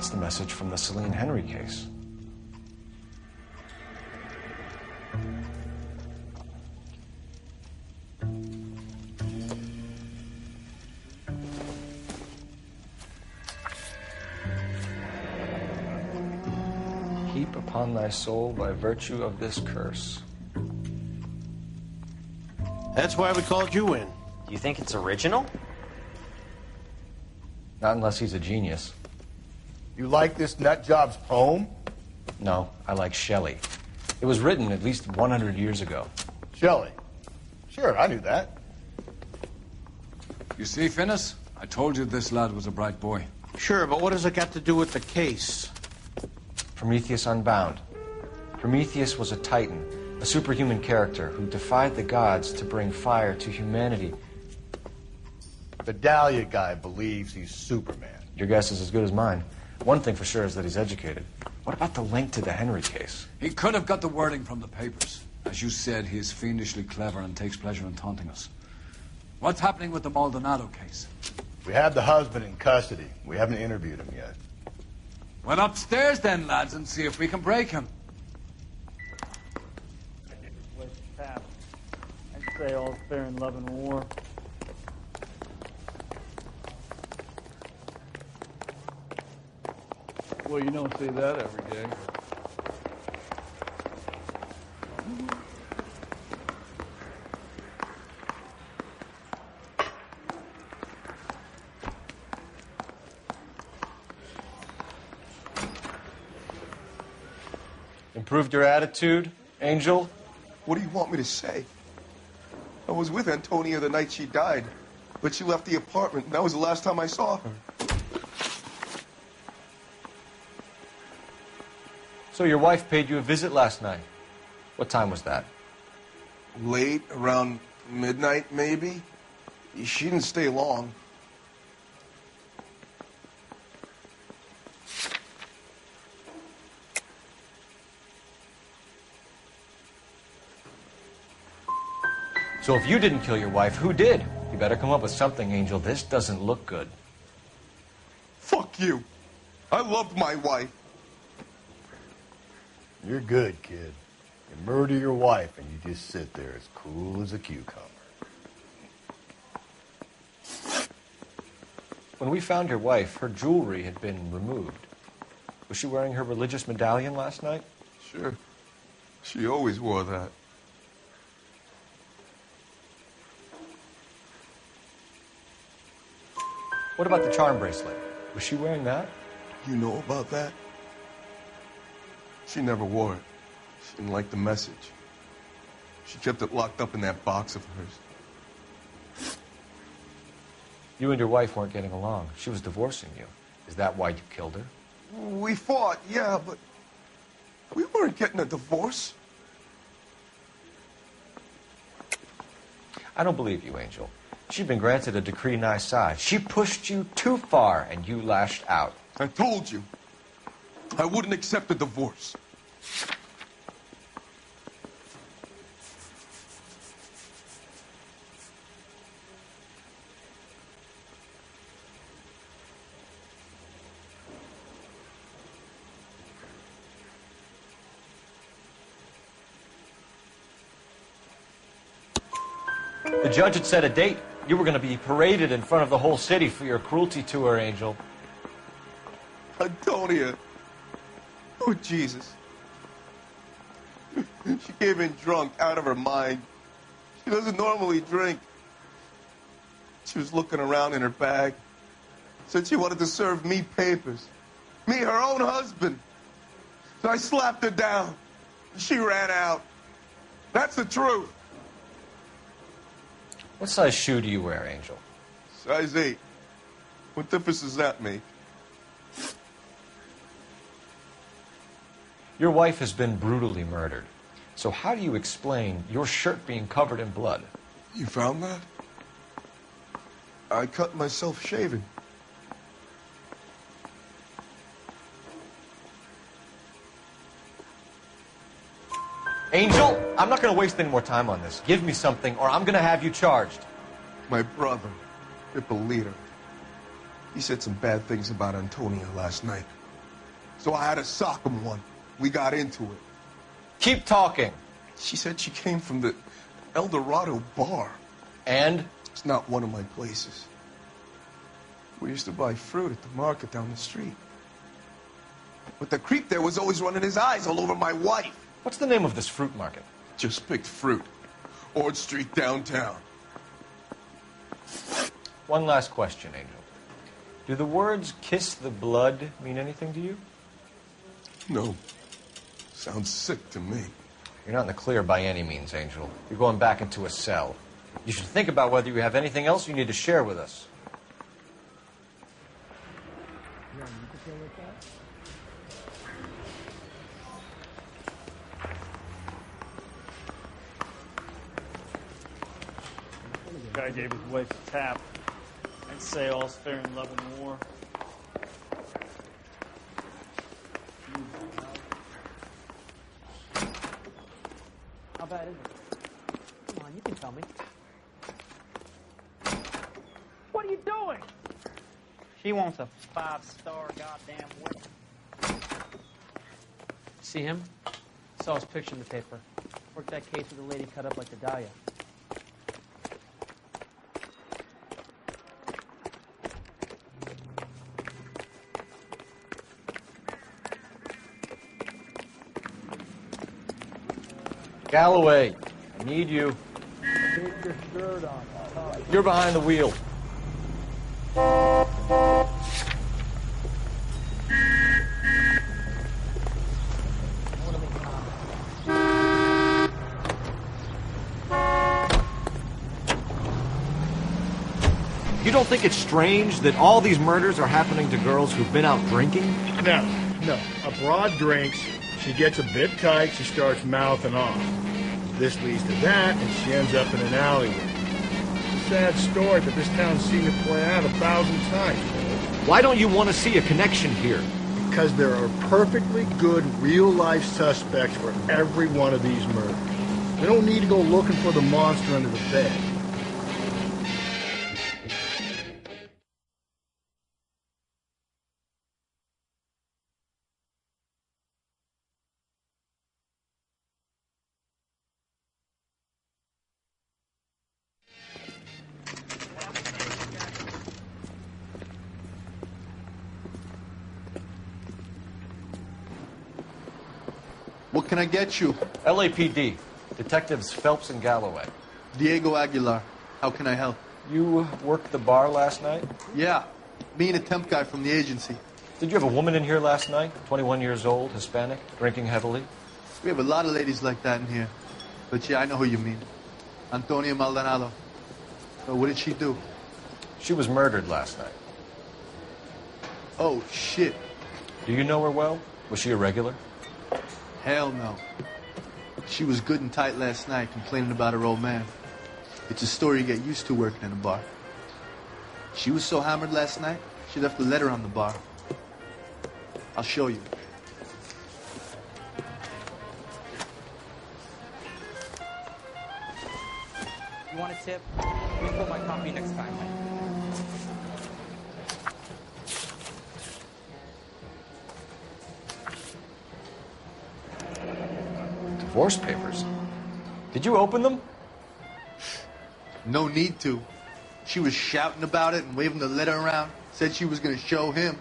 That's the message from the Celine Henry case. Heap upon thy soul by virtue of this curse. That's why we called you in. Do you think it's original? Not unless he's a genius. You like this nut job's poem? No, I like Shelley. It was written at least 100 years ago. Shelley? Sure, I knew that. You see, Finnis? I told you this lad was a bright boy. Sure, but what has it got to do with the case? Prometheus Unbound. Prometheus was a titan, a superhuman character who defied the gods to bring fire to humanity. The Dahlia guy believes he's Superman. Your guess is as good as mine. One thing for sure is that he's educated. What about the link to the Henry case? He could have got the wording from the papers. As you said, he is fiendishly clever and takes pleasure in taunting us. What's happening with the Maldonado case? We have the husband in custody. We haven't interviewed him yet. Well, upstairs then, lads, and see if we can break him. I'd say all's fair in love and war. Well, you don't see that every day. Improved your attitude, Angel? What do you want me to say? I was with Antonia the night she died, but she left the apartment, and that was the last time I saw her. So your wife paid you a visit last night. What time was that? Late, around midnight, maybe? She didn't stay long. So if you didn't kill your wife, who did? You better come up with something, Angel. This doesn't look good. Fuck you. I loved my wife. You're good, kid. You murder your wife and you just sit there as cool as a cucumber. When we found your wife, her jewelry had been removed. Was she wearing her religious medallion last night? Sure. She always wore that. What about the charm bracelet? Was she wearing that? You know about that? She never wore it. She didn't like the message. She kept it locked up in that box of hers. You and your wife weren't getting along. She was divorcing you. Is that why you killed her? We fought, yeah, but we weren't getting a divorce. I don't believe you, Angel. She'd been granted a decree nisi. She pushed you too far, and you lashed out. I told you. I wouldn't accept a divorce. The judge had set a date. You were going to be paraded in front of the whole city for your cruelty to her, Angel. Antonia. Oh, Jesus. She came in drunk, out of her mind. She doesn't normally drink. She was looking around in her bag. Said she wanted to serve me papers. Me, her own husband. So I slapped her down. She ran out. That's the truth. What size shoe do you wear, Angel? Size 8. What difference does that make? Your wife has been brutally murdered. So how do you explain your shirt being covered in blood? You found that? I cut myself shaving. Angel, I'm not going to waste any more time on this. Give me something or I'm going to have you charged. My brother, Ippolito, he said some bad things about Antonia last night. so I had to sock him one. We got into it. Keep talking. She said she came from the El Dorado bar. And? It's not one of my places. We used to buy fruit at the market down the street. But the creep there was always running his eyes all over my wife. What's the name of this fruit market? Just picked fruit. Ord Street downtown. One last question, Angel. Do the words kiss the blood mean anything to you? No. Sounds sick to me. You're not in the clear by any means, Angel. You're going back into a cell. You should think about whether you have anything else you need to share with us. The guy gave his wife a tap and say all's fair in love and war. How bad is it? Come on, you can tell me. What are you doing? She wants a 5-star goddamn wedding. See him? Saw his picture in the paper. Worked that case with a lady cut up like the Dahlia. Galloway, I need you. Take your shirt on. You're behind the wheel. You don't think it's strange that all these murders are happening to girls who've been out drinking? No. A broad drinks, she gets a bit tight, she starts mouthing off. This leads to that, and she ends up in an alleyway. It's a sad story, but this town's seen it play out 1,000 times. Why don't you want to see a connection here? Because there are perfectly good real-life suspects for every one of these murders. We don't need to go looking for the monster under the bed. What can I get you? LAPD, Detectives Phelps and Galloway. Diego Aguilar. How can I help? You worked the bar last night? Yeah. Me and a temp guy from the agency. Did you have a woman in here last night? 21 years old, Hispanic, drinking heavily? We have a lot of ladies like that in here. But yeah, I know who you mean. Antonia Maldonado. So what did she do? She was murdered last night. Oh, shit. Do you know her well? Was she a regular? Hell no. She was good and tight last night, complaining about her old man. It's a story you get used to working in a bar. She was so hammered last night, she left a letter on the bar. I'll show you. You want a tip? Refill my coffee next time. Divorce papers? Did you open them? No need to. She was shouting about it and waving the letter around. Said she was going to show him.